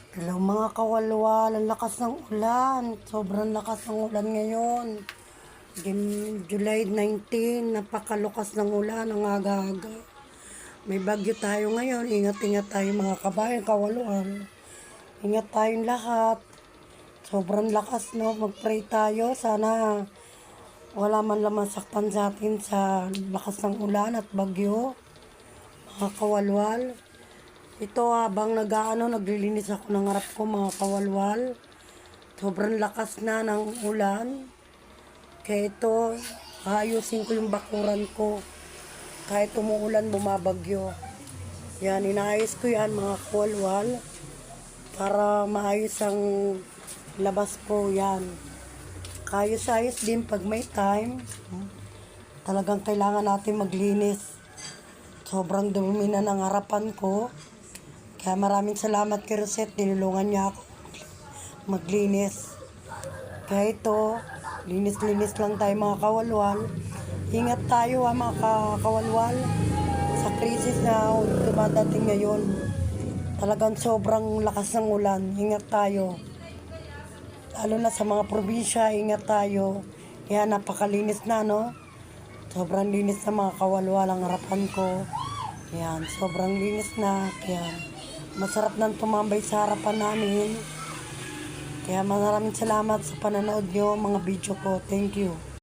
Hello mga kawalwal, ang lakas ng ulan. Sobrang lakas ng ulan ngayon. July 19, napakalukas ng ulan, ang aga-aga. May bagyo tayo ngayon, ingat-ingat tayo mga kabayan, kawalwal. Ingat tayong lahat. Sobrang lakas, no? Mag-pray tayo. Sana wala man lang masaktan sa atin sa lakas ng ulan at bagyo. Mga kawalwal. Ito habang naglilinis ako ng harap ko mga kawalwal. Sobrang lakas na ng ulan. Kaya ito, ayusin ko yung bakuran ko. Kahit umuulan, bumabagyo. Yan, inaayos ko yan mga kawalwal. Para maayos ang labas ko yan. Kayos-ayos din pag may time. Talagang kailangan natin maglinis. Sobrang dumi na ng harapan ko. Kaya maraming salamat kay Rosette, tinulungan niya ako maglinis. Kaya ito, linis-linis lang tayo mga kawalwal. Ingat tayo mga kawalwal sa krisis na dumadating ngayon. Talagang sobrang lakas ng ulan. Ingat tayo. Lalo na sa mga probinsya, ingat tayo. Kaya napakalinis na, no? Sobrang linis na mga kawalwal ang harapan ko. Yan, sobrang linis na. Yan. Masarap nang tumambay sa harapan namin. Kaya maraming salamat sa panonood nyo mga video ko. Thank you.